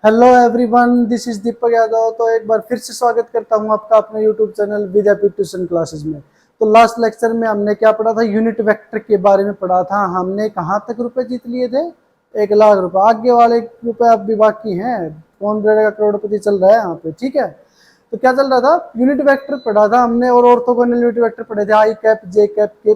Hello everyone, this is Deepak Yadav. तो एक बार फिर से स्वागत करता हूं आपका अपने यूट्यूब चैनल विद्यापीठ ट्यूशन क्लासेस में। तो लास्ट लेक्चर में हमने क्या पढ़ा था? यूनिट वेक्टर के बारे में पढ़ा था। हमने कहां तक रुपए जीत लिए थे? 1 लाख रुपए। आगे वाले रुपए अब भी बाकी हैं। कौन बनेगा करोड़पति चल रहा है यहाँ पे, ठीक है। तो क्या चल रहा था? यूनिट वेक्टर पढ़ा था हमने और ऑर्थोगोनल यूनिट वेक्टर पढ़े थे, आई कैप, जे कैप, के।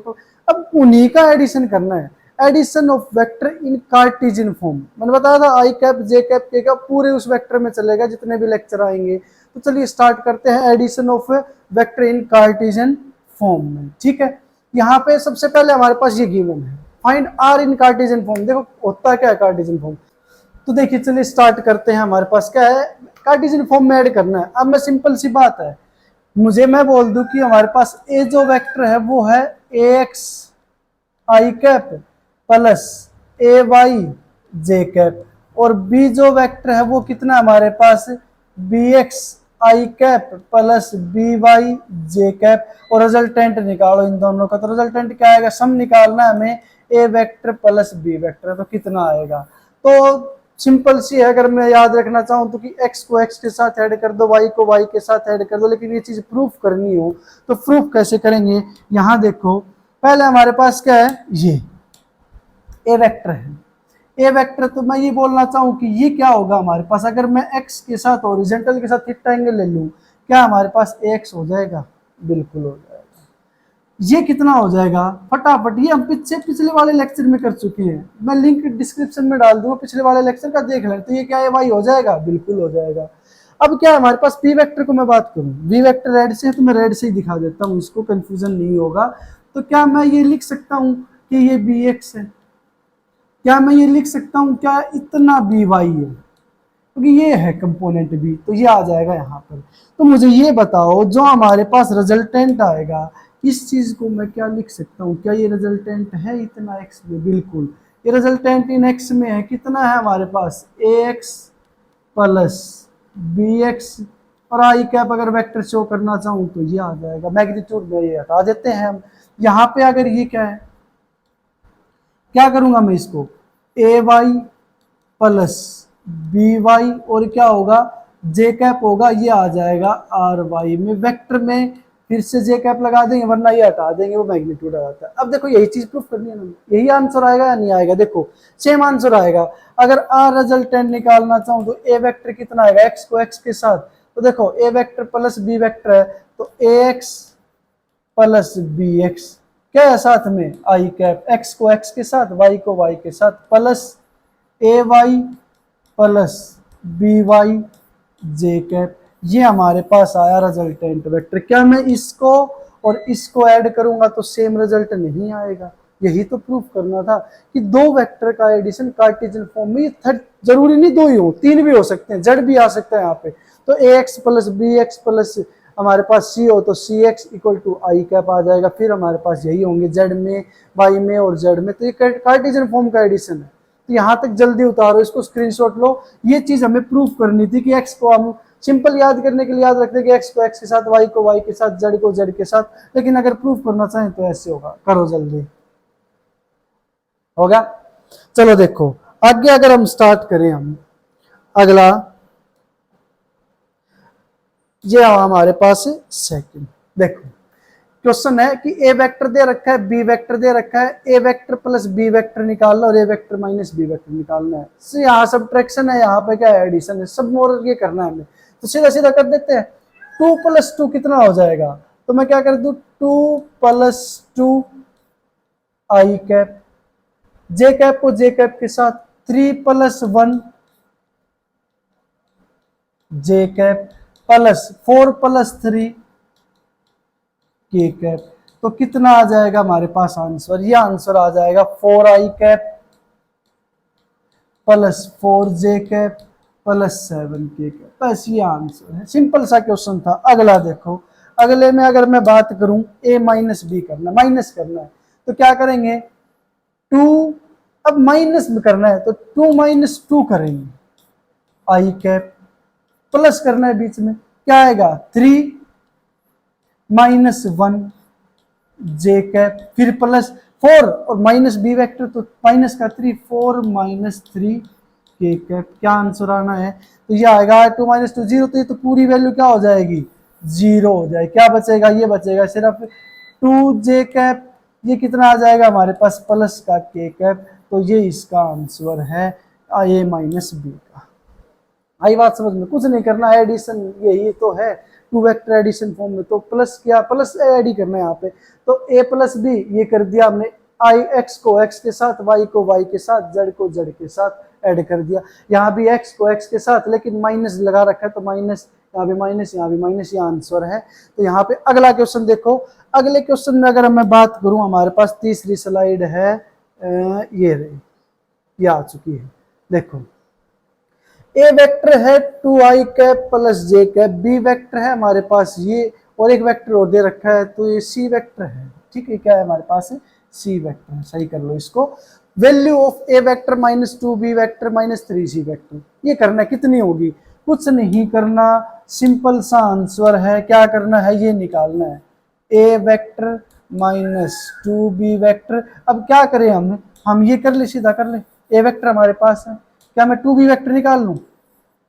अब उन्हीं का एडिशन करना है। Addition of vector in Cartesian form. मैंने बताया था i cap, j cap, k cap पूरे उस वेक्टर में चलेगा जितने भी लेक्चर आएंगे। तो चलिए स्टार्ट करते हैं addition of vector in Cartesian form में, ठीक है। यहाँ पे सबसे पहले हमारे पास ये गिवन है, find r in Cartesian form. देखो होता क्या है कार्टेशियन फॉर्म। तो देखिए चलिए स्टार्ट करते हैं। हमारे पास क्या है? कार्टेशियन फॉर्म में ऐड करना है। अब मैं सिंपल सी बात है, मैं बोल दूं कि हमारे पास ए जो वेक्टर है वो है ए एक्स आई कैप प्लस ए वाई जे कैप, और बी जो वेक्टर है वो कितना हमारे पास? बी एक्स आई कैप प्लस बी वाई जे कैप। और रिजल्टेंट निकालो इन दोनों का। तो रिजल्टेंट क्या आएगा? सम निकालना है हमें। ए वेक्टर प्लस बी वेक्टर, तो कितना आएगा? तो सिंपल सी है। अगर मैं याद रखना चाहूं तो कि x को x के साथ ऐड कर दो, y को y के साथ ऐड कर दो। लेकिन ये चीज प्रूफ करनी हो तो प्रूफ कैसे करेंगे? यहां देखो, पहले हमारे पास क्या है? ये ए वेक्टर है। ए वेक्टर, तो मैं ये बोलना चाहूं कि ये क्या होगा हमारे पास? अगर मैं x के साथ हॉरिजॉन्टल के साथ थीटा एंगल ले लूं, क्या हमारे पास ax हो जाएगा? बिल्कुल हो जाएगा। ये कितना हो जाएगा? फटाफट, ये हम पिछले वाले लेक्चर में कर चुके हैं। मैं लिंक डिस्क्रिप्शन में डाल दूंगा, पिछले वाले लेक्चर का देख लें। तो ये क्या है? वाई हो जाएगा, बिल्कुल हो जाएगा। अब क्या है हमारे पास? पी वेक्टर को मैं बात करूं, वी वेक्टर रेड से है तो मैं रेड से ही दिखा देता हूं, इसको कंफ्यूजन नहीं होगा। तो क्या मैं ये लिख सकता हूं कि ये बी एक्स है? क्या मैं ये लिख सकता हूं क्या इतना बी वाई है? क्योंकि ये है कंपोनेंट बी, तो ये आ जाएगा यहाँ पर। तो मुझे ये बताओ, जो हमारे पास रिजल्टेंट आएगा, इस चीज को मैं क्या लिख सकता हूँ? क्या ये रिजल्टेंट है इतना एक्स में? बिल्कुल, ये रिजल्टेंट इन एक्स में है। कितना है हमारे पास? ए एक्स प्लस बी एक्स। और आई कैप अगर वेक्टर शो करना चाहूँ तो ये आ जाएगा। मैग्नीट्यूड में ये हटा देते हैं हम। यहाँ पे अगर ये क्या है, क्या करूंगा मैं इसको? ए वाई प्लस बी वाई, और क्या होगा? जे कैप होगा, ये आ जाएगा आर वाई में। वेक्टर में फिर से जे कैप लगा देंगे, वरना ये हटा देंगे, वो मैग्नीट्यूड आ जाता है। अब देखो यही चीज प्रूफ करनी है ना, यही आंसर आएगा या नहीं आएगा? देखो सेम आंसर आएगा। अगर आर रिजल्टेंट निकालना चाहूँ तो ए वेक्टर कितना आएगा? एक्स को एक्स के साथ। तो देखो ए वेक्टर प्लस बी वेक्टर है, तो A X plus B x क्या है साथ में? आई कैप। एक्स को एक्स के साथ, वाई को वाई के साथ, प्लस ए वाई प्लस बी वाई जे कैप। ये हमारे पास आया रिजल्टेंट वेक्टर। क्या मैं इसको और इसको ऐड करूंगा तो सेम रिजल्ट नहीं आएगा? यही तो प्रूफ करना था कि दो वेक्टर का एडिशन कार्टेशियन फॉर्म में, जरूरी नहीं दो ही हो, तीन भी हो सकते हैं, जेड भी आ सकता है यहाँ पे। तो A X plus B X plus हमारे पास सी हो तो C X equal to I cap आ जाएगा। फिर हमारे पास यही होंगे जेड में, वाई में और जेड में। तो ये कार्टेशियन फॉर्म का एडिशन है। तो यहाँ तक जल्दी उतारो, इसको स्क्रीनशॉट लो। ये चीज हमें प्रूफ करनी थी कि एक्स को हम सिंपल याद करने के लिए याद रखते हैं कि एक्स को एक्स के साथ, वाई को वाई के साथ, जेड को जेड के साथ। लेकिन अगर प्रूफ करना चाहें तो ऐसे होगा। करो जल्दी, होगा। चलो देखो आगे अगर हम स्टार्ट करें, हम अगला ये हमारे पास सेकंड। देखो क्वेश्चन है कि ए वेक्टर दे रखा है, बी वेक्टर दे रखा है, ए वेक्टर प्लस बी वेक्टर निकालना और ए वेक्टर माइनस बी वेक्टर निकालना है। तो यहाँ सब्ट्रैक्शन है, यहाँ पे क्या है? एडिशन है। सब मोर ये करना है हमें, तो सीधा सीधा कर देते हैं। 2 + 2 कितना हो जाएगा? तो मैं क्या कर दूं? 2 + 2 आई कैप, जे कैप को जे कैप के साथ, 3 + 1 जे कैप प्लस 4 + 3 के कैप। तो कितना आ जाएगा हमारे पास आंसर? ये आंसर आ जाएगा 4 आई कैप प्लस 4 जे कैप प्लस 7 के कैप। बस ये आंसर है। सिंपल सा क्वेश्चन था। अगला देखो, अगले में अगर मैं बात करूं ए माइनस बी करना, माइनस करना है तो क्या करेंगे? 2, अब माइनस में करना है तो 2 - 2 करेंगे आई कैप, प्लस करना है बीच में, क्या आएगा? 3 - 1 जे कैप, फिर प्लस 4 और माइनस बी वेक्टर तो माइनस का 3, 4 - 3 के कैप। क्या आंसर आना है? तो ये आएगा 2 माइनस 2 0, तो ये तो पूरी वैल्यू क्या हो जाएगी? 0 हो जाएगी। क्या बचेगा? ये बचेगा सिर्फ 2j कैप। ये कितना आ जाएगा हमारे पास? प्लस का के कैप। तो ये इसका आंसर है a माइनस बी का। आई बात समझ में? कुछ नहीं करना, एडिशन यही तो है, टू वेक्टर एडिशन फॉर्म में। तो प्लस क्या, प्लस ऐड ही करना है यहाँ पे। तो a प्लस बी ये कर दिया हमने, आई एक्स को x के साथ, y को y के साथ, z को z के साथ ऐड कर दिया। यहाँ भी x को x के साथ, लेकिन माइनस लगा रखा है तो माइनस, यहाँ भी माइनस, यहाँ भी माइनस, ये आंसर है। तो यहाँ पे अगला क्वेश्चन देखो। अगले क्वेश्चन में अगर मैं बात करूँ, हमारे पास तीसरी स्लाइड है, ये रही, ये आ चुकी है। देखो ए वेक्टर है 2i cap plus j cap, b vector है हमारे पास ये, और एक वेक्टर और दे रखा है, तो ये सी वेक्टर है। ठीक है, क्या है हमारे पास? सी वेक्टर है। सही कर लो इसको। Value of A vector minus 2 b vector minus 3 c vector, ये करना कितनी होगी? कुछ नहीं करना, सिंपल सा आंसर है। क्या करना है? ये निकालना है, ए वेक्टर माइनस 2 बी वेक्टर। अब क्या करें हम ये कर ले, सीधा कर ले। ए वेक्टर हमारे पास है, क्या मैं 2 बी वेक्टर निकाल लूं?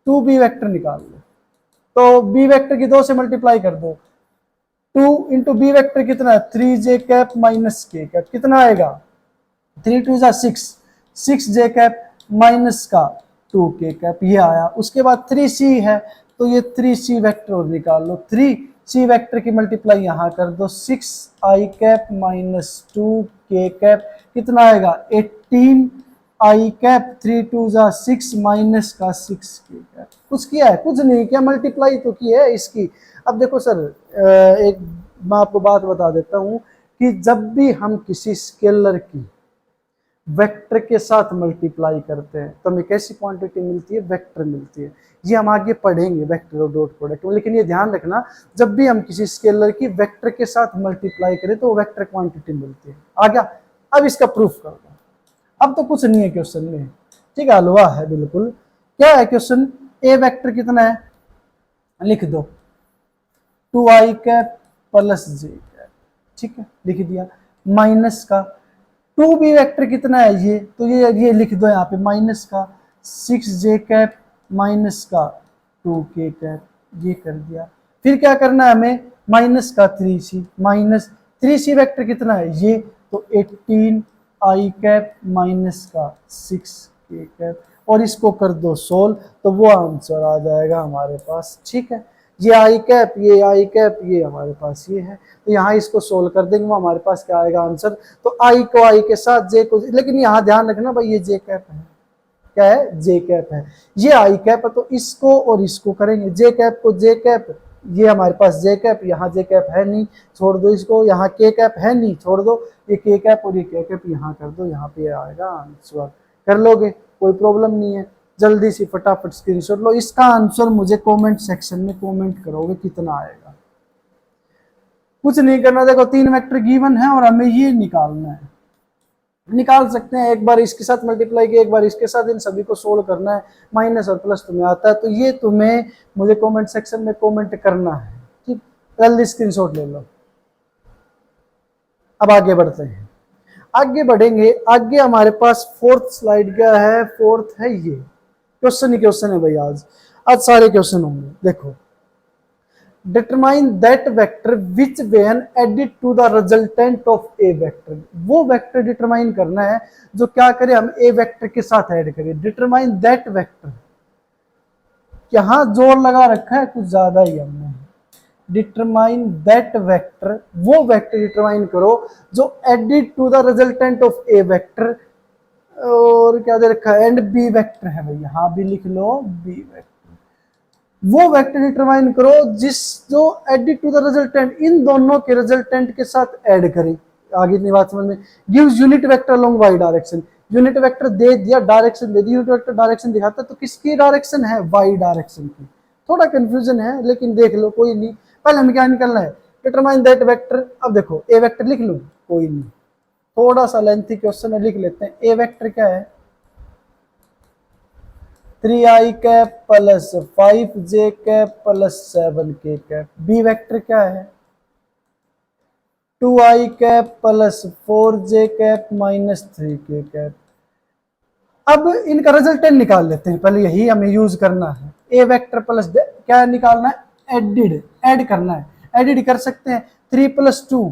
2 बी वेक्टर निकाल लो, तो बी वेक्टर की 2 से मल्टीप्लाई कर दो। 2 इंटू बी वेक्टर कितना है? 3j कैप माइनस के कैप। कितना आएगा? 3 2 जा 6, 6j कैप माइनस का 2k कैप, ये आया। उसके बाद 3c है, तो ये 3c वेक्टर और निकाल लो। 3c वेक्टर की मल्टीप्लाई यहाँ कर दो, 6i cap minus 2k cap. कितना आएगा? 18 आई कैप। 3 2 जा 6 माइनस का 6k कैप। कुछ किया है? कुछ नहीं किया, मल्टीप्लाई तो की है इसकी। अब देखो सर, एक मैं आपको बात बता देता हूं कि जब भी हम किसी स्केलर की वेक्टर के साथ मल्टीप्लाई करते हैं तो हमें कैसी क्वांटिटी मिलती है? वेक्टर मिलती है। ये हम आगे पढ़ेंगे वेक्टर और डॉट प्रोडक्ट में, लेकिन ये ध्यान रखना, जब भी हम किसी स्केलर की वेक्टर के साथ मल्टीप्लाई करें तो वेक्टर क्वांटिटी मिलती है। आ गया? अब इसका प्रूफ कर दो। अब तो कुछ नहीं है क्वेश्चन में, ठीक है, हलवा है बिल्कुल। क्या है क्वेश्चन? ए वेक्टर कितना है? लिख दो 2i cap plus j cap. ठीक है, लिख दिया। माइनस का 2b वेक्टर कितना है? ये तो ये लिख दो यहाँ पे, माइनस का 6j कैप माइनस का 2k कैप, ये कर दिया। फिर क्या करना है हमें? माइनस का 3c, माइनस 3c वेक्टर कितना है? ये तो 18 आई कैप माइनस का 6k कैप, और इसको कर दो सोल्व, तो वो आंसर आ जाएगा हमारे पास। ठीक है, ये आई कैप, ये आई कैप, ये हमारे पास ये है। तो यहाँ इसको सोल्व कर देंगे, वो हमारे पास क्या आएगा आंसर? तो आई को आई के साथ, जे को, लेकिन यहाँ ध्यान रखना भाई, ये जे कैप है। क्या है? जे कैप है। ये आई कैप है, तो इसको और इसको करेंगे, जे कैप को जे कैप, ये हमारे पास जे कैप, यहाँ जे कैप है नहीं, छोड़ दो इसको। यहाँ के कैप है नहीं, छोड़ दो। ये के कैप और ये के कैप यहाँ कर दो, यहाँ पे आएगा आंसर। कर लोगे? कोई प्रॉब्लम नहीं है। जल्दी से फटाफट स्क्रीनशॉट लो। इसका आंसर मुझे कमेंट सेक्शन में कमेंट करोगे कितना आएगा। कुछ नहीं करना, देखो 3 वेक्टर गिवन है और हमें ये निकालना है। निकाल सकते हैं, एक बार इसके साथ मल्टीप्लाई किया, एक बार इसके साथ, इन सभी को सोल्व करना है। माइनस और प्लस तुम्हें आता है, तो ये तुम्हें मुझे कमेंट सेक्शन में कमेंट करना है। ठीक, जल्दी स्क्रीनशॉट ले लो। अब आगे बढ़ते हैं, आगे बढ़ेंगे। आगे हमारे पास 4th स्लाइड क्या है? 4th है ये क्वेश्चन ही क्वेश्चन है भाई। आज सारे क्वेश्चन होंगे। देखो, determine that vector which when added to the resultant of A vector. वो वेक्टर डिटरमाइन करना है जो क्या करे? हम ए वेक्टर के साथ ऐड करें। डिटरमाइन दैट वेक्टर, यहां जोर लगा रखा है कुछ ज्यादा ही हमने। डिटरमाइन दैट वेक्टर, वो वेक्टर डिटरमाइन करो जो added to the resultant of A vector, और क्या दे रखा है? एंड बी वेक्टर है भाई, यहां भी लिख लो बी वेक्टर। वो वेक्टर डिटरमाइन करो जो एडिड टू द रिजल्टेंट, इन दोनों के रिजल्टेंट के साथ ऐड करें। आगे इतनी बात समझ में। Gives unit vector along Y direction. Unit vector दे दिया, डायरेक्शन दे दी, यूनिट वेक्टर डायरेक्शन दिखाता है, तो किसकी डायरेक्शन है? वाई डायरेक्शन की। थोड़ा कंफ्यूजन है, लेकिन देख लो, कोई नहीं। पहले हमें क्या निकलना है? Determine that vector. अब देखो, ए वेक्टर लिख लूं? कोई नहीं, थोड़ा सा लेंथी क्वेश्चन है, लिख लेते हैं। ए वेक्टर क्या है? 3i cap plus 5j cap plus 7k cap. B vector क्या है? 2i cap plus 4j cap minus 3k cap. अब इनका रिजल्टेंट निकाल लेते हैं, पहले यही हमें यूज करना है। ए वेक्टर प्लस क्या निकालना है, एडिड, ऐड करना है। एडिड कर सकते हैं, 3 + 2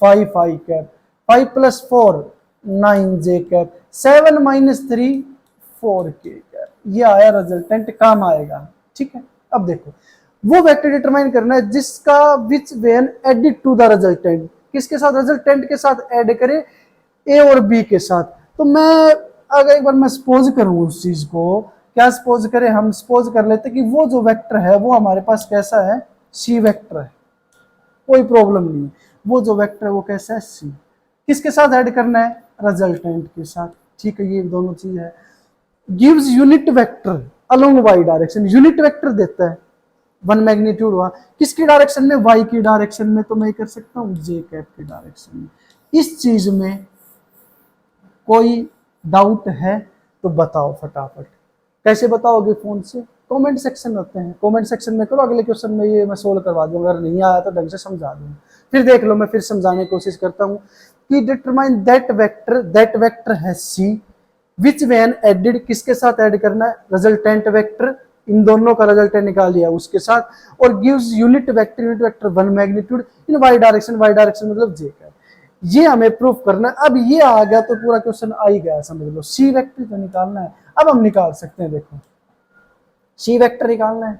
5 I cap, 5 + 4 9 J cap, 7 - 3 4 K cap. ये आया रिजल्टेंट, काम आएगा। ठीक है, अब देखो वो वेक्टर डिटरमाइन करना है जिसका which when added to the resultant, किसके साथ, रिजल्टेंट के साथ ऐड करें, ए और बी के साथ। तो मैं अगर एक बार मैं सपोज करूं उस चीज को, क्या सपोज करें, हम सपोज कर लेते कि वो जो वेक्टर है वो हमारे पास कैसा है, सी वेक्टर है, कोई प्रॉब्लम नहीं है। वो जो वेक्टर है वो कैसा है, सी, किसके साथ ऐड करना है, रिजल्टेंट के साथ। ठीक है, ये दोनों चीज है। Gives unit vector along Y direction, unit vector देता है, 1 मैग्नीट्यूड हुआ, किसकी डायरेक्शन में, वाई की डायरेक्शन में। तो मैं कर सकता हूँ जे कैप की डायरेक्शन में। इस चीज में कोई डाउट है तो बताओ फटाफट। कैसे बताओगे, फोन से, कमेंट सेक्शन होते हैं, कमेंट सेक्शन में करो, अगले क्वेश्चन में ये मैं सोल्व करवा दूंगा, अगर नहीं आया तो ढंग से समझा दूंगा। फिर देख लो, मैं फिर समझाने की कोशिश करता हूँ कि डिटरमाइन दैट वेक्टर है सी विच व्हेन एडिड, किसके साथ ऐड करना है, रिजल्टेंट वेक्टर, इन दोनों का रिजल्टेंट निकाल लिया उसके साथ, और गिव्स यूनिट वेक्टर 1 मैग्नीट्यूड इन वाई डायरेक्शन मतलब जे का। ये हमें प्रूफ करना है। अब ये आ गया तो पूरा क्वेश्चन आ ही गया, समझ लो। सी वेक्टर तो निकालना है, अब हम निकाल सकते हैं। देखो सी वेक्टर निकालना है,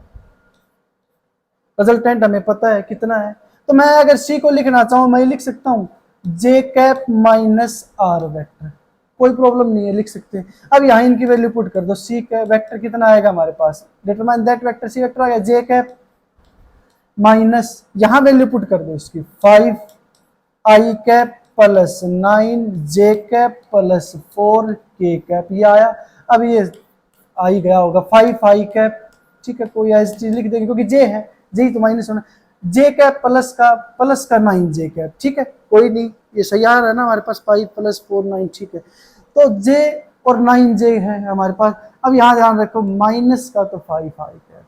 रिजल्टेंट हमें पता है कितना है। तो मैं अगर सी को लिखना चाहूं, मैं लिख सकता हूं जे कैप माइनस आर वेक्टर, कोई प्रॉब्लम नहीं है, लिख सकते हैं। अब यहाँ इनकी वैल्यू पुट कर दो, सी का वेक्टर कितना आएगा हमारे पास, determine that vector C vector आ गया जे कैप माइनस, यहाँ वैल्यू पुट कर दो इसकी 5 I cap plus 9 J cap plus 4 K cap, ये आया। अब ये आ ही गया होगा 5 आई कैप। ठीक है, कोई ऐसी चीज लिख देंगे क्योंकि जे है, जे ही तो माइनस होना, जे कैप प्लस का 9 जे कैप। ठीक है, कोई नहीं, ये सही आ रहा है ना हमारे पास, 5 + 4 9। ठीक है, तो जे और 9 जे है हमारे पास। अब यहाँ ध्यान रखो, माइनस का तो 5 आई कैप,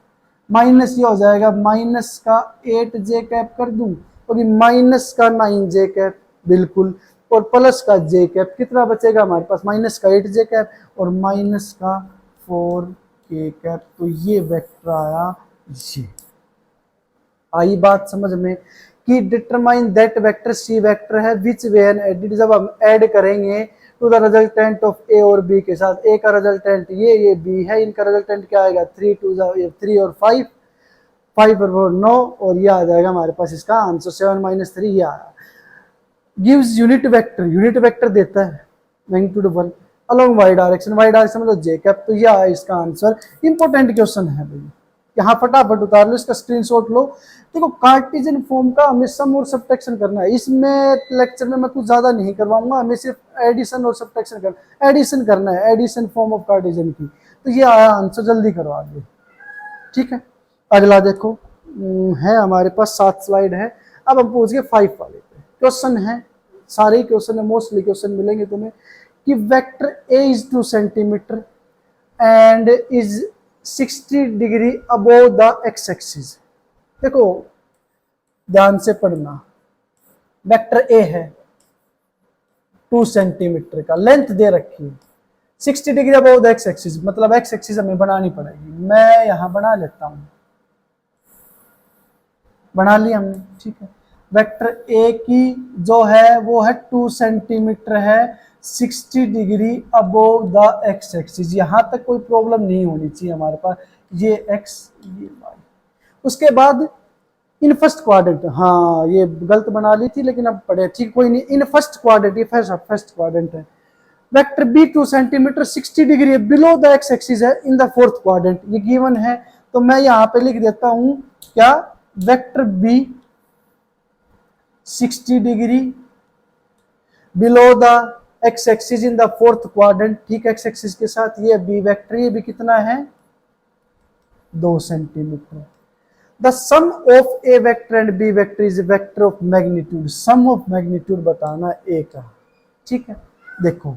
माइनस ये हो जाएगा, माइनस का 8 जे कैप कर दूं, और माइनस का 9 जे कैप बिल्कुल, और प्लस का जे कैप, कितना बचेगा हमारे पास, माइनस का 8 जे कैप और माइनस का 4 के कैप। तो ये वेक्टर आया, ये आई बात समझ में कि determine that vector C vector है विच व्हेन एडिड, जब हम ऐड करेंगे to the resultant of a और बी के साथ। ए का रिजल्टेंट ये बी है, इनका रिजल्टेंट क्या आएगा, 3 2 3 और 5 5 और 4 9, और ये आ जाएगा हमारे पास इसका आंसर 7 - 3, ये आया। गिव्स यूनिट वेक्टर देता है मैग्नीट्यूड 1 अलोंग वाई डायरेक्शन मतलब जे कैप। तो ये आया इसका आंसर। इंपॉर्टेंट क्वेश्चन है भाई, यहाँ फटाफट उतार लो, इसका स्क्रीनशॉट लो। देखो कार्टेशियन फॉर्म का हमें सम और सब्ट्रैक्शन करना है, इसमें लेक्चर में मैं कुछ ज्यादा नहीं करवाऊंगा, हमें सिर्फ एडिशन और सब्ट्रैक्शन करना है, एडिशन फॉर्म ऑफ कार्टेशियन की। तो ये आया आंसर, जल्दी करवा दो। ठीक है, अगला देखो, है हमारे पास 7 स्लाइड है। अब हम पूछ गए 5 वाले पे क्वेश्चन है, सारे ही क्वेश्चन है, मोस्टली क्वेश्चन मिलेंगे तुम्हें कि vector A is 2 centimetre and is 60 degree above the X axis. देखो ध्यान से पढ़ना, वेक्टर ए है 2 सेंटीमीटर का, लेंथ दे रखी है 60 degree above the X axis, मतलब एक्स एक्सिस हमें बनानी पड़ेगी। मैं यहां बना लेता हूं, बना लिया हमने। ठीक है, वेक्टर ए की जो है वो है 2 सेंटीमीटर है, 60 degree above the X axis, यहां तक कोई प्रॉब्लम नहीं होनी चाहिए हमारे पास। ये एक्स, ये वाई। उसके बाद इन फर्स्ट क्वाड्रेंट, हाँ ये गलत बना ली थी लेकिन अब पढ़े, ठीक कोई नहीं। इन फर्स्ट क्वाड्रेंट, ये फर्स्ट क्वाड्रेंट है। Vector B 2 centimetre 60 degree below the X axis है इन द फोर्थ क्वाड्रेंट, ये गिवन है। तो मैं यहां पे लिख देता हूं क्या, vector B 60 degree below the X axis in the fourth quadrant. ठीक, एक्स एक्सिस के साथ ये बी वेक्टर, ये भी कितना है 2 centimetre. The sum of A vector and B vector is vector of magnitude, sum of magnitude बताना A का। ठीक है, देखो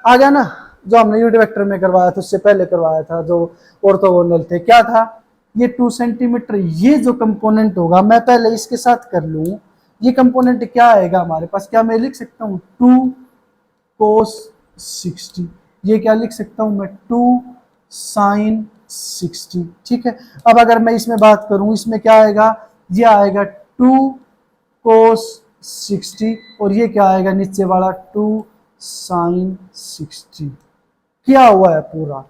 आ गया ना, जो हमने यूनिट वेक्टर में करवाया था, उससे पहले करवाया था जो ऑर्थोगोनल थे, क्या था ये 2 सेंटीमीटर। ये जो कंपोनेंट होगा, मैं पहले इसके साथ कर लूं, ये कंपोनेंट क्या आएगा हमारे पास, क्या मैं लिख सकता हूं 2 cos 60, ये क्या लिख सकता हूं मैं, 2 साइन 60। ठीक है, अब अगर मैं इसमें बात करूं, इसमें क्या आएगा, ये आएगा 2 कोस 60 और ये क्या आएगा नीचे वाला 2 साइन 60। क्या हुआ है पूरा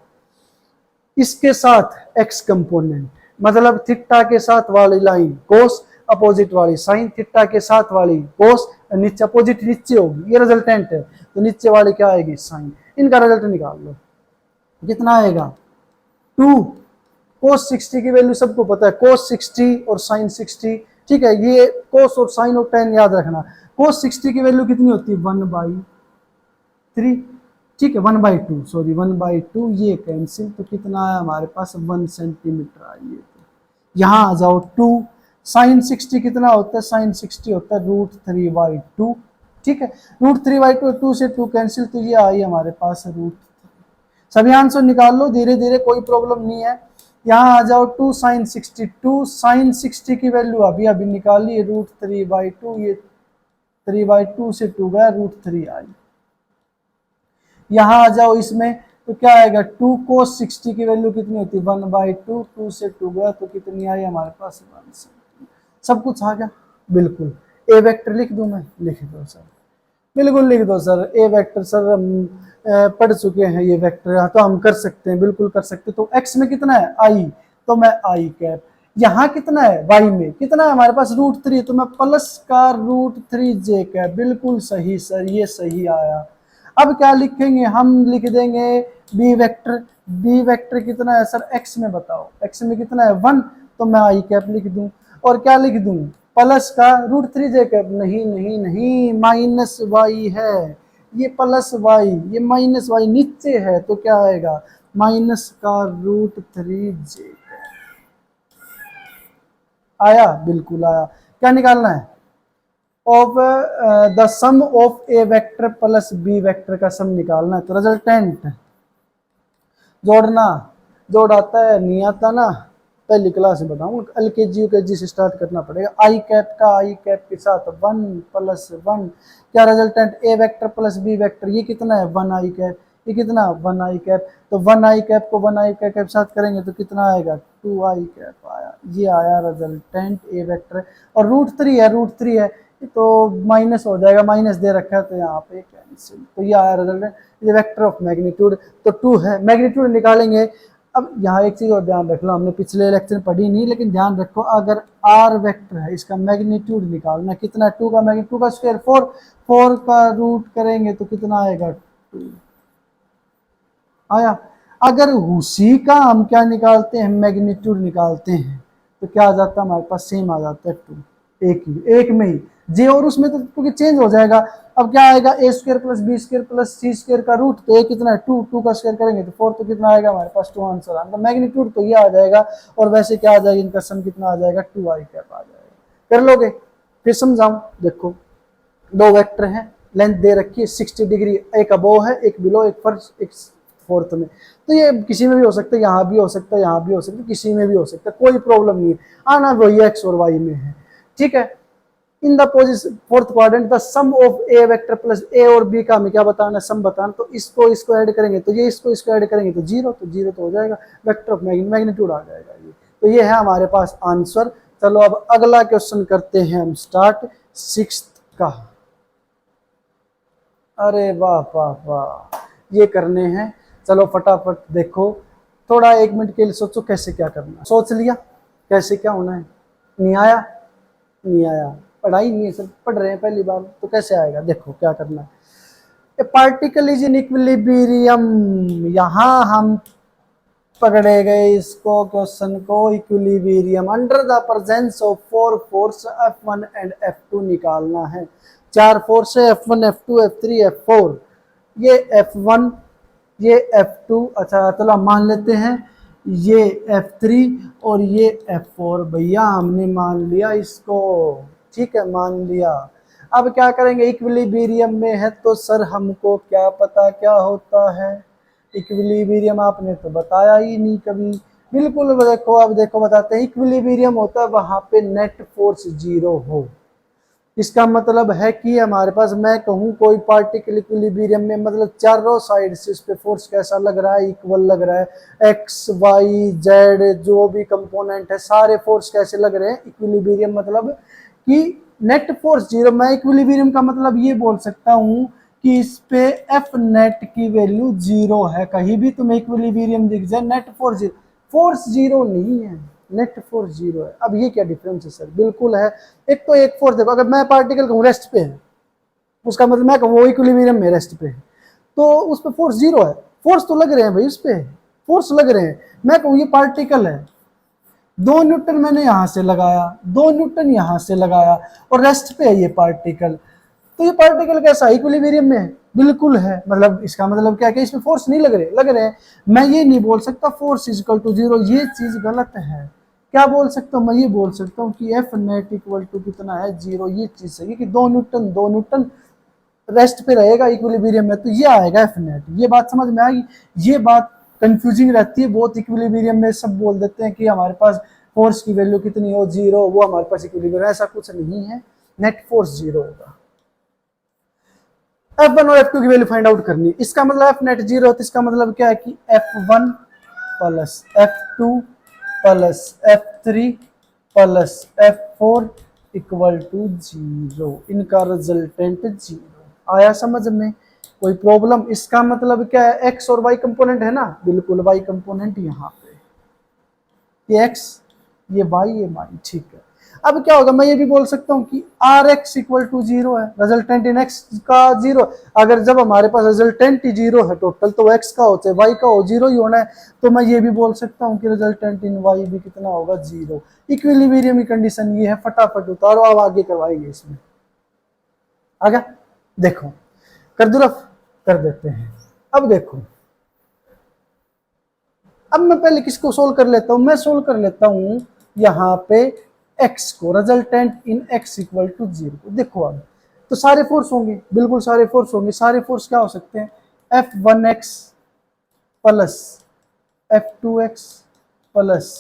इसके साथ एक्स कंपोनेंट, मतलब थीटा के साथ वाली लाइन कोस, अपोजिट वाली साइन, थीटा के साथ वाली कोस, नीचे अपोजिट नीचे होगी, ये रिजल्टेंट है, तो नीचे वाली क्या आएगी साइन। इनका रिजल्ट निकाल लो, कितना आएगा 2 कोस 60 की वैल्यू सबको पता है, कोस 60 और साइन 60। ठीक है, ये कोस और साइन और टेन याद रखना। कोस 60 की वैल्यू कितनी होती है 1/3। ठीक है, 1/2 सॉरी 1/2, ये कैंसिल, तो कितना है हमारे पास 1 सेंटीमीटर आइए। तो यहाँ आ जाओ 2 साइन 60 कितना होता है, साइन 60 होता है √3/2। ठीक है, √3/2, 2 से 2 कैंसिल, तो ये आई हमारे पास √3। सभी आंसर निकाल लो धीरे धीरे, कोई प्रॉब्लम नहीं है। यहाँ आ जाओ 2 साइन 60, 2 साइन 60 की वैल्यू अभी अभी निकाली √3/2, ये 3/2 से 2 गया √3 आई। यहाँ आ जाओ इसमें, तो क्या आएगा 2 कोस 60 की वैल्यू कितनी होती है 1/2, 2 से 2 गया तो कितनी आई हमारे पास 1। सब कुछ आ गया बिल्कुल। ए वेक्टर लिख दूं मैं, लिख दो सर, बिल्कुल लिख दो सर। ए वेक्टर सर हम पढ़ चुके हैं, ये वेक्टर तो हम कर सकते हैं, बिल्कुल कर सकते हैं। तो एक्स में कितना है आई, तो मैं आई कैप, यहाँ कितना है वाई में कितना है हमारे पास √3, तो मैं प्लस का √3 जे कैप, बिल्कुल सही सर, ये सही आया। अब क्या लिखेंगे हम, लिख देंगे बी वेक्टर। बी वेक्टर कितना है सर एक्स में, बताओ एक्स में कितना है 1, तो मैं आई कैप लिख दूं, और क्या लिख दूं प्लस का √3 जे कैप, नहीं नहीं नहीं माइनस वाई है, ये प्लस वाई, ये माइनस वाई नीचे है, तो क्या आएगा माइनस का √3 जे कैप। आया, बिल्कुल आया। क्या निकालना है, of the sum of A vector plus B vector का सम निकालना है। तो रिजल्टेंट जोड़ना, जोड़ आता है नहीं आता ना, पहली क्लास में बताऊँ, LKG UKG से स्टार्ट करना पड़ेगा। आई कैप का आई कैप के साथ 1 + 1, क्या रिजल्टेंट ए वेक्टर प्लस बी वेक्टर, ये कितना है 1 आई कैप, ये कितना 1 आई कैप, तो 1 आई कैप को 1 आई कैप के साथ करेंगे तो कितना आएगा 2 आई कैप आया, ये आया रिजल्टेंट ए वेक्टर। और √3 है, √3 है तो माइनस हो जाएगा, माइनस दे रखा है तो यहाँ पे कैंसिल, तो ये आया रिजल्टेंट, ये वेक्टर ऑफ मैग्नीट्यूड तो 2 है। मैग्नीट्यूड निकालेंगे। अब यहाँ एक चीज और ध्यान रख लो, हमने पिछले लेक्चर में पढ़ी नहीं, लेकिन ध्यान रखो अगर आर वेक्टर है इसका मैग्नीट्यूड निकालना कितना, 2 का मैग्नीट्यूड का स्क्वायर 4, 4 का रूट करेंगे तो कितना आएगा 2 आया। अगर उसी का हम क्या निकालते हैं मैग्नीट्यूड निकालते हैं तो क्या आ जाता है हमारे पास सेम आ जाता है 2, एक में ही जे, और उसमें तो क्योंकि चेंज हो जाएगा। अब क्या आएगा a² + b² + c² का रूट, तो a कितना है 2, 2 का स्क्वायर करेंगे तो 4, तो कितना आएगा हमारे पास 2 आंसर आएगा। मैग्नीट्यूड तो ये आ जाएगा, और वैसे क्या आ जाएगा इनका सम कितना आ जाएगा 2 आई कैप आ जाएगा। कर लोगे, फिर समझाऊं, देखो 2 वेक्टर हैं, लेंथ दे रखी है 60 डिग्री, एक अबोव है एक बिलो, एक फर्स्ट एक फोर्थ में, तो ये किसी में भी हो सकता है, यहाँ भी हो सकता है, यहाँ भी हो सकता है, किसी में भी हो सकता है, कोई प्रॉब्लम नहीं है, आना वही एक्स और वाई में है। ठीक है, in the position fourth quadrant the sum of A vector plus A और बी का हमें क्या बताना है सम बताना, तो इसको ऐड करेंगे तो ये इसको ऐड करेंगे तो जीरो, तो हो जाएगा वेक्टर ऑफ मैग्नीट्यूड आ जाएगा ये। तो ये है हमारे पास आंसर। चलो अब अगला क्वेश्चन करते हैं हम स्टार्ट 6th का। अरे वाह वाह वाह, ये करने हैं, चलो फटाफट देखो, थोड़ा 1 मिनट के लिए सोचो कैसे क्या करना है। सोच लिया कैसे क्या होना है, नहीं आया, नहीं आया, पढ़ाई नहीं है सर, पढ़ रहे हैं पहली बार तो कैसे आएगा, देखो क्या करना है। ए पार्टिकल इज इन इक्विलिब्रियम, यहाँ हम पकड़े गए इसको क्वेश्चन को, equilibrium under the presence of 4 force F1 and F2 निकालना है। 4 फोर्स है F1 F2 F3 F4, ये F1 ये F2, अच्छा चलो हम मान लेते हैं ये F3 और ये F4, भैया हमने मान लिया इसको, ठीक है मान लिया। अब क्या करेंगे, इक्विलिब्रियम में है तो सर हमको क्या पता क्या होता है इक्विलिब्रियम, आपने तो बताया ही नहीं कभी। बिल्कुल देखो, अब देखो बताते हैं, इक्विलिब्रियम होता है वहां पे नेट फोर्स 0 हो, इसका मतलब है कि हमारे पास, मैं कहूँ कोई पार्टिकल इक्विलिब्रियम में, मतलब चारों साइड से इस पे फोर्स कैसा लग रहा है, इक्वल लग रहा है। एक्स वाई जेड जो भी कंपोनेंट है सारे फोर्स कैसे लग रहे हैं, इक्विलिब्रियम, मतलब कि नेट फोर्स जीरो। मैं इक्विलिब्रियम का मतलब ये बोल सकता हूँ कि इस पे एफ नेट की वैल्यू जीरो है। कहीं भी तुम्हें इक्विलिब्रियम दिख जाए, net force zero, force zero नहीं है, नेट फोर्स जीरो है। अब ये क्या डिफरेंस है सर? बिल्कुल है। एक तो एक फोर्स देखो, अगर मैं पार्टिकल कहूँ रेस्ट पे है, उसका मतलब मैं कहूँ वो इक्विलिब्रियम में रेस्ट पे है, तो उस पर फोर्स जीरो है। फोर्स तो लग रहे हैं भाई, उस पे फोर्स लग रहे हैं। मैं कहूँ ये पार्टिकल है, 2 न्यूटन मैंने यहां से लगाया, 2 न्यूटन यहां से लगाया, और रेस्ट पे है ये पार्टिकल, तो ये पार्टिकल कैसा इक्विलिब्रियम में है? बिल्कुल है। मतलब इसका मतलब क्या है कि इसमें फोर्स नहीं लग रहे, लग रहे हैं। मैं ये नहीं बोल सकता force is equal to zero, ये चीज गलत है। क्या बोल सकता हूँ? मैं ये बोल सकता हूँ कि एफ नेट इक्वल टू कितना है, जीरो। ये चीज सही है कि 2 न्यूटन, 2 न्यूटन रेस्ट पे रहेगा इक्विलिब्रियम में, तो ये आएगा एफ नेट। ये बात समझ में आएगी? ये बात कंफ्यूजिंग रहती है बहुत, इक्विलिब्रियम में सब बोल देते हैं कि हमारे पास फोर्स की वैल्यू कितनी हो, जीरो, वो हमारे पास इक्विलिब्रियम। ऐसा कुछ नहीं है, नेट फोर्स जीरो होगा। F1 और F2 की वैल्यू फाइंड आउट करनी है। इसका मतलब एफ नेट जीरो, तो इसका मतलब क्या है कि F1 plus F2 plus F3 plus F4 equal to zero. इनका रिजल्टेंट जीरो। आया समझ में? कोई प्रॉब्लम? इसका मतलब क्या है, एक्स और वाई कंपोनेंट है ना, बिल्कुल वाई कंपोनेंट यहाँ पे, ये एक्स, ये वाई, ये वाई, ठीक है। अब क्या होगा, मैं ये भी बोल सकता हूँ कि R X equal to zero है, रिजल्टेंट इन एक्स का जीरो। अगर जब हमारे पास रिजल्टेंट ही जीरो है टोटल, तो एक्स का हो चाहे वाई का हो, जीरो ही होना है। तो मैं ये भी बोल सकता हूँ कि रिजल्टेंट इन वाई भी कितना होगा, जीरो। इक्विलिब्रियम की कंडीशन ये है, फटाफट उतारो, अब आगे करवाएंगे इसमें। आगे देखो, कर दो रफ, कर देते हैं। अब देखो, अब मैं पहले किसको सोल्व कर लेता हूं, मैं सोल्व कर लेता हूं यहां पे x को, resultant in x equal to zero. देखो अब तो सारे फोर्स होंगे, बिल्कुल सारे फोर्स होंगे। सारे फोर्स क्या हो सकते हैं, F1x plus F2x plus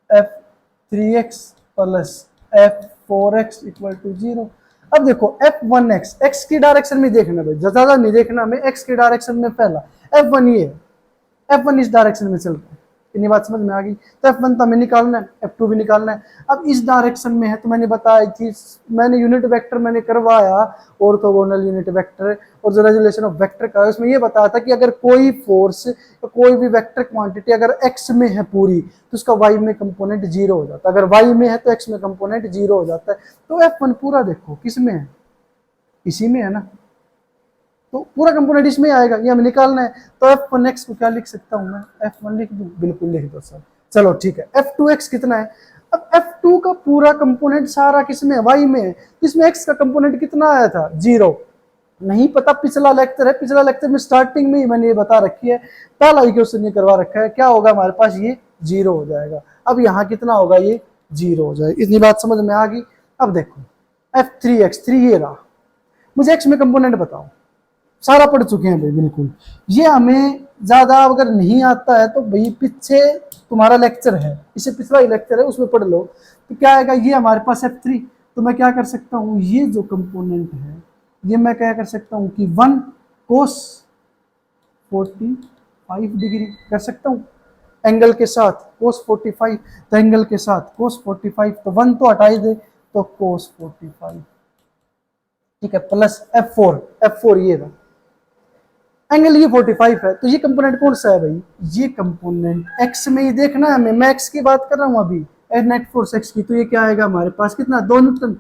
F3x plus F4x equal to zero. अब देखो F1x, x की डायरेक्शन में देखना भाई, ज्यादा नहीं देखना हमें, x की डायरेक्शन में पहला F1 ये, F1 इस डायरेक्शन में चल रहा है। इतनी बात समझ में आ गई? तो F1 तो हमें निकालना है, F2 भी निकालना है। अब इस डायरेक्शन में है, तो मैंने बताया कि मैंने यूनिट वेक्टर मैंने करवाया, ऑर्थोगोनल यूनिट वेक्टर, और जो रेजुलेशन ऑफ वेक्टर का उसमें ये बताया था कि अगर कोई फोर्स, कोई भी वेक्टर क्वांटिटी अगर x में है पूरी, तो उसका y में कंपोनेंट जीरो हो जाता है। अगर y में है तो x में कंपोनेंट जीरो हो जाता है। तो F1 पूरा देखो किस में है, इसी में है ना, तो पूरा कंपोनेंट इसमें आएगा, ये हमें निकालना है। तो F1x को क्या लिख सकता हूं मैं, F1 लिख दूं, बिल्कुल लिख दो सर। चलो ठीक है, F2x कितना है, अब F2 का पूरा कंपोनेंट सारा किसमें है, y में है। तो इसमें x का कंपोनेंट कितना आया था, जीरो। नहीं पता, पिछला लेक्चर है, पिछला लेक्चर में स्टार्टिंग में ही मैंने ये बता रखी है, पहला ही क्वेश्चन ये करवा रखा है। क्या होगा हमारे पास, ये जीरो हो जाएगा। अब यहाँ कितना होगा, ये जीरो हो जाएगा। इतनी बात समझ में आ गई? अब देखो F3x, 3 ये रहा, मुझे x में कंपोनेंट बताओ। सारा पढ़ चुके हैं भाई, बिल्कुल। ये हमें ज्यादा अगर नहीं आता है तो भाई पीछे तुम्हारा लेक्चर है, इससे पिछला ही लेक्चर है, उसमें पढ़ लो। तो क्या आएगा, ये हमारे पास F3, तो मैं क्या कर सकता हूँ, ये जो कंपोनेंट है ये मैं क्या कर सकता हूँ कि 1 cos 45 डिग्री कर सकता हूँ एंगल के साथ, cos 45, तो एंगल के साथ cos 45, तो 1 तो हटाई दे, तो cos 45, ठीक है, प्लस F4 ये रहा, एंगल ये 45 है। तो ये कंपोनेंट कौन सा है भाई, ये कंपोनेंट x में ही देखना है हमें, मैं x की बात कर रहा हूं अभी, नेट फोर्स x की। तो ये क्या आएगा हमारे पास, कितना, 2 न्यूटन,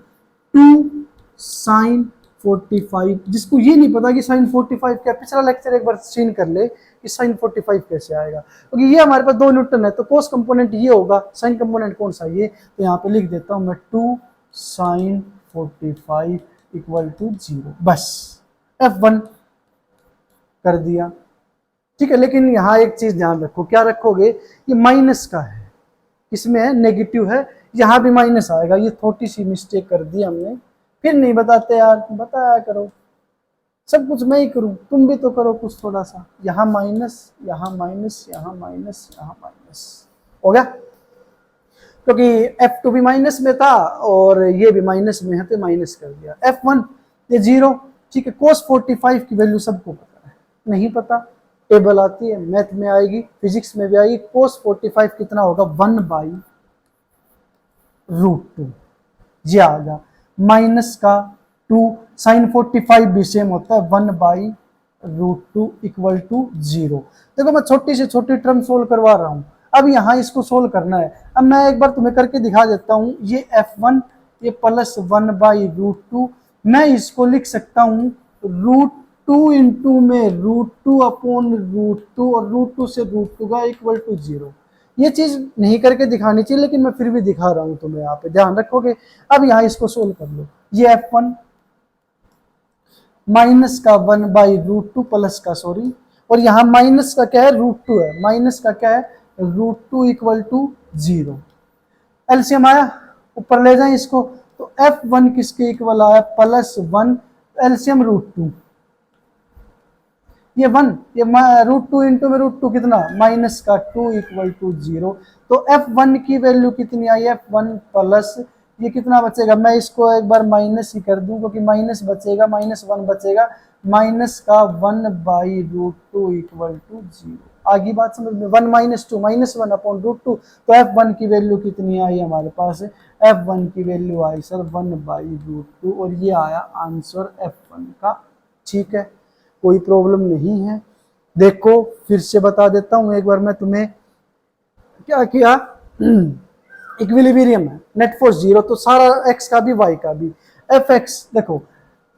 2 साइन 45। जिसको ये नहीं पता कि साइन 45 क्या, पिछला लेक्चर एक बार सीन कर ले कि साइन 45 कैसे आएगा, क्योंकि ये हमारे पास 2 न्यूटन है, तो कोस कंपोनेंट ये होगा, साइन कंपोनेंट कौन सा, ये। तो यहाँ पे लिख देता हूं मैं 2 साइन 45 इक्वल टू जीरो, बस F1 कर दिया, ठीक है। लेकिन यहाँ एक चीज ध्यान रखो, क्या रखोगे, ये माइनस का है, इसमें है नेगेटिव है, यहाँ भी माइनस आएगा। ये थोड़ी सी मिस्टेक कर दी हमने, फिर नहीं बताते यार, बताया करो, सब कुछ मैं ही करूँ, तुम भी तो करो कुछ थोड़ा सा। यहाँ माइनस, यहाँ माइनस, यहाँ माइनस, यहाँ माइनस, हो गया। क्योंकि F2 भी माइनस में था और ये भी माइनस में है तो माइनस कर दिया। F1 ये 0, ठीक है। cos 45 की वैल्यू सबको पता है, नहीं पता टेबल आती है, मैथ में आएगी, फिजिक्स में भी आएगी। cos 45 कितना होगा, 1/√2, ये आ गया। माइनस का 2, साइन 45 भी सेम होता है, 1/√2 इक्वल टू 0। देखो मैं छोटी से छोटी टर्म सोल्व करवा रहा हूं, अब यहाँ इसको सोल्व करना है। अब मैं एक बार तुम्हें करके दिखा देता हूँ। ये F1 ये प्लस 1/√2, मैं इसको लिख सकता हूँ √2 इंटू में √2 अपॉन √2 और √2 से √2 का इक्वल टू 0। ये चीज नहीं करके दिखानी चाहिए, लेकिन मैं फिर भी दिखा रहा हूं तुम्हें, यहाँ पे ध्यान रखोगे। अब यहाँ इसको सोल्व कर लो। ये F1 माइनस का 1/√2 प्लस का सॉरी, और यहाँ माइनस का क्या है, √2 है, माइनस का क्या है, √2 इक्वल टू 0। एलसीएम आया, ऊपर ले जाएं इसको, तो F1 किसके इक्वल आया, +1, एलसीएम √2, ये 1, ये √2 इंटू में √2 कितना, माइनस का 2 इक्वल टू 0। तो F1 की वैल्यू कितनी आई, F1 प्लस ये कितना बचेगा, मैं इसको एक बार माइनस ही कर दूं क्योंकि माइनस बचेगा, -1 बचेगा, माइनस का 1/√2 इक्वल टू 0। आगे बात समझ में, 1 - 2 -1 अपॉन √2। तो F1 की वैल्यू कितनी आई हमारे पास, F1 की वैल्यू आई सर 1/√2, और ये आया आंसर F1 का, ठीक है, कोई प्रॉब्लम नहीं है। देखो फिर से बता देता हूं एक बार मैं तुम्हें, क्या किया, इक्विलिब्रियम है, नेट फोर्स 0, तो सारा x का भी y का भी, Fx देखो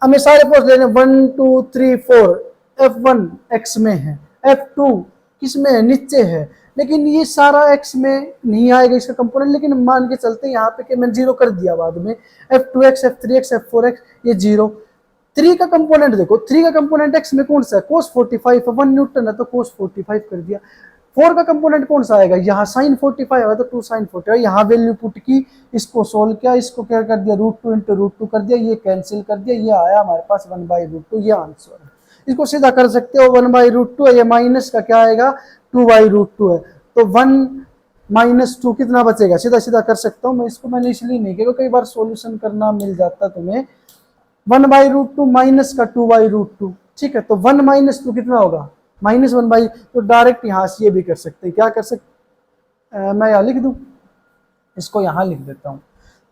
हमें सारे फोर्स लेने 1 2 3 4, F1 x में है, F2 किस में है, नीचे है, लेकिन ये सारा x में नहीं आएगा इसका कंपोनेंट, लेकिन मान के चलते यहाँ पे कि मैंने 0 कर दिया बाद में, F2x F3x F4x ये 0। 3 का कंपोनेंट देखो, 3 का कंपोनेंट x में कौन सा है, cos 45 है, 1 न्यूटन है तो cos 45 कर दिया। 4 का कंपोनेंट कौन सा आएगा, यहाँ sin 45 है तो 2 sin 45, यहाँ वैल्यू पुट की, इसको सोल्व किया, इसको क्या कर दिया, √2 इंटू √2 कर दिया, ये कैंसिल कर दिया, ये आया हमारे पास 1/√2, ये आंसर है। इसको सीधा कर सकते हो, 1/√2 है, ये माइनस का क्या आएगा, 2/√2 है, तो 1 - 2 कितना बचेगा, सीधा सीधा कर सकता हूँ मैं इसको, मैंने इसलिए नहीं किया, कई बार सोल्यूशन करना मिल जाता तुम्हें। 1/√2 माइनस का 2/√2, ठीक है, तो 1 - 2 कितना होगा, -1/, तो डायरेक्ट यहाँ से ये भी कर सकते हैं, क्या कर सकते, मैं यहाँ लिख दूं, इसको यहाँ लिख देता हूँ,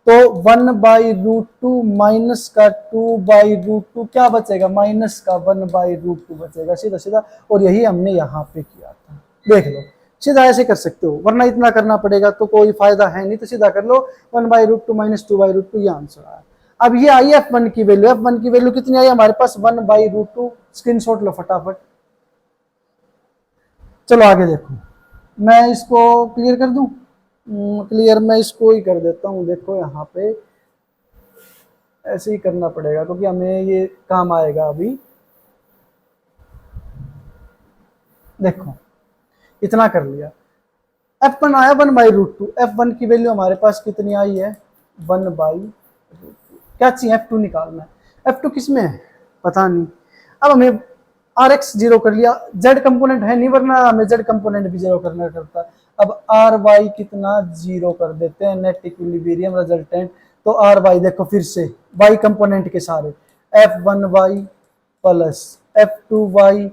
तो 1/√2 माइनस का 2/√2 क्या बचेगा, माइनस का 1/√2 बचेगा, सीधा सीधा, और यही हमने यहाँ पे किया था, देख लो, सीधा ऐसे कर सकते हो, वरना इतना करना पड़ेगा तो कोई फायदा है नहीं, तो सीधा कर लो, 1/√2 माइनस 2/√2, ये आंसर आया। अब ये आई F1 की वैल्यू, F1 की वैल्यू कितनी आई हमारे पास, 1/√2, स्क्रीनशॉट लो फटाफट। चलो आगे देखो, मैं इसको क्लियर कर दूं, क्लियर मैं इसको ही कर देता हूं, देखो यहाँ पे ऐसे ही करना पड़ेगा क्योंकि हमें ये काम आएगा अभी। देखो इतना कर लिया, F1 आया 1/√2, F1 की वैल्यू हमारे पास कितनी आई है, 1/√2, क्या चाहिए, F2 निकालना है, F2 किस में है पता नहीं, अब हमें Rx 0 कर लिया, Z कंपोनेंट है नहीं, वरना हमें Z कंपोनेंट भी 0 करना करता है। अब Ry कितना 0 कर देते हैं, नेट इक्विलिब्रियम रिजल्टेंट, तो Ry देखो फिर से y कंपोनेंट के सारे, F1y plus F2y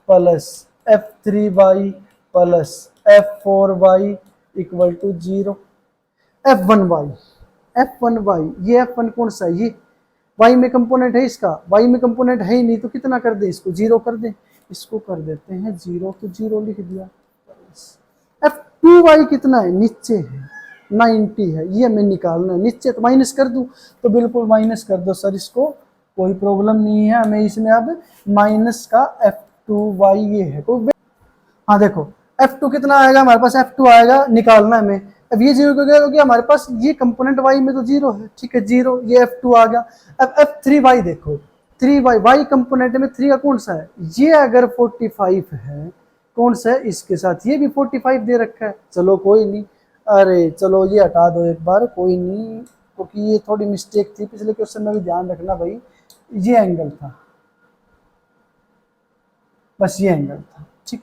plus F3y plus F4y equal to 0। F1y, F1y, ये F1 कौन सा है, ये y में कंपोनेंट है इसका, y में कंपोनेंट है ही नहीं तो कितना कर दे, इसको 0 कर दे, इसको कर देते हैं 0, तो 0 लिख दिया। F2y कितना है, नीचे है, 90 है, ये हमें निकालना है, नीचे तो माइनस कर दूं, तो बिल्कुल माइनस कर दो सर, इसको कोई प्रॉब्लम नहीं है हमें इसमें। अब माइनस का F2y ये है, हाँ देखो F2 कितना आएगा हमारे पास, F2 आएगा, निकालना है हमें। अब ये 0 क्यों गया, क्योंकि हमारे पास ये कंपोनेंट y में तो 0 है, ठीक है 0, ये F2 आ गया। अब F3y देखो, 3y, y कंपोनेंट में 3 का कौन सा है, ये अगर 45 है, कौन सा है इसके साथ, ये भी 45 दे रखा है, चलो कोई नहीं, अरे चलो ये हटा दो एक बार, कोई नहीं, क्योंकि ये थोड़ी मिस्टेक थी, पिछले क्वेश्चन में भी ध्यान रखना भाई, ये एंगल था, बस ये एंगल था, ठीक।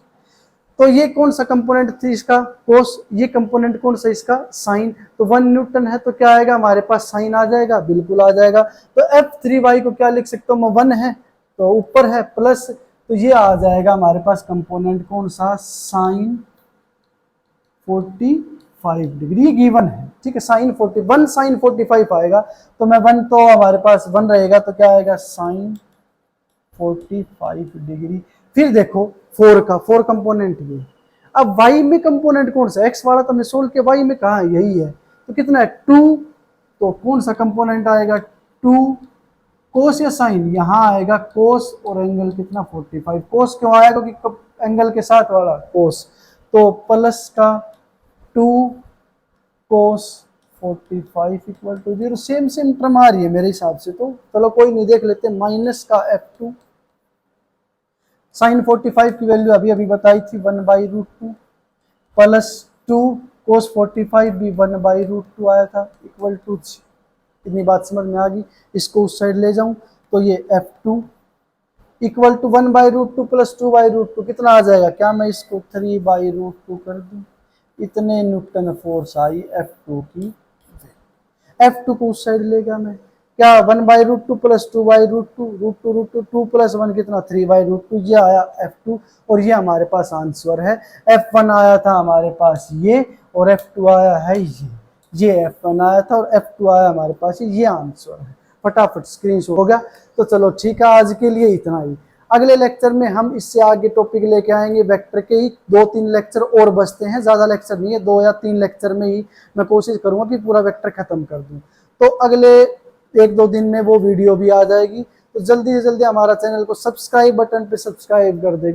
तो ये कौन सा कंपोनेंट थी इसका, कोस, ये कंपोनेंट कौन सा इसका, साइन। तो 1 न्यूटन है तो क्या आएगा हमारे पास, साइन आ जाएगा, बिल्कुल आ जाएगा। तो F3y को क्या लिख सकता हूँ मैं, 1 है तो ऊपर है प्लस, तो ये आ जाएगा हमारे पास कंपोनेंट कौन सा, साइन 45 डिग्री, ये गिवन है, ठीक है। साइन 41 साइन 45 आएगा, तो मैं 1 तो हमारे पास 1 रहेगा, तो क्या आएगा साइन 45 डिग्री। फिर देखो 4 का, 4 कंपोनेंट ये। अब y में कंपोनेंट कौन सा, x वाला तो हमने सोल्व किया, y में कहा है, यही है, तो कितना है 2, तो कौन सा कंपोनेंट आएगा 2, कोस या साइन, यहाँ आएगा कोस, और एंगल कितना 45, कोस क्यों आएगा क्योंकि एंगल के साथ वाला कोस, तो प्लस का 2 cos 45 equal to 0, same same term आ रही है मेरे हिसाब से, तो चलो कोई नहीं, देख लेते, माइनस का F2, साइन 45 की वैल्यू अभी अभी बताई थी 1/√2, प्लस 2 कोस 45 भी 1/√2 आया था, इक्वल टू, इतनी बात समझ में आ गई। इसको उस साइड ले जाऊं तो ये F2 इक्वल टू 1/√2 प्लस 2/√2 कितना आ जाएगा, क्या मैं इसको 3/√2 कर दूं, इतने न्यूटन फोर्स आई F2 की, F2 को उस साइड ले गया मैं, क्या 1/√2 प्लस 2/√2, √2 2 प्लस 1 कितना 3/√2, ये आया F2, और ये हमारे पास आंसर है। F1 आया था हमारे पास ये, और F2 आया है ये F1 आया था और F2 आया हमारे पास ये आंसर है। फटाफट स्क्रीनशॉट हो गया। तो चलो ठीक है, आज के लिए इतना ही। अगले लेक्चर में हम इससे आगे टॉपिक लेके आएंगे वेक्टर के ही, 2-3 लेक्चर और बचते हैं, ज़्यादा लेक्चर नहीं है, 2 या 3 लेक्चर में ही मैं कोशिश करूंगा कि पूरा वेक्टर खत्म कर दूं। तो अगले 1-2 दिन में वो वीडियो भी आ जाएगी, तो जल्दी से जल्दी हमारा चैनल को सब्सक्राइब बटन पे सब्सक्राइब कर देगा।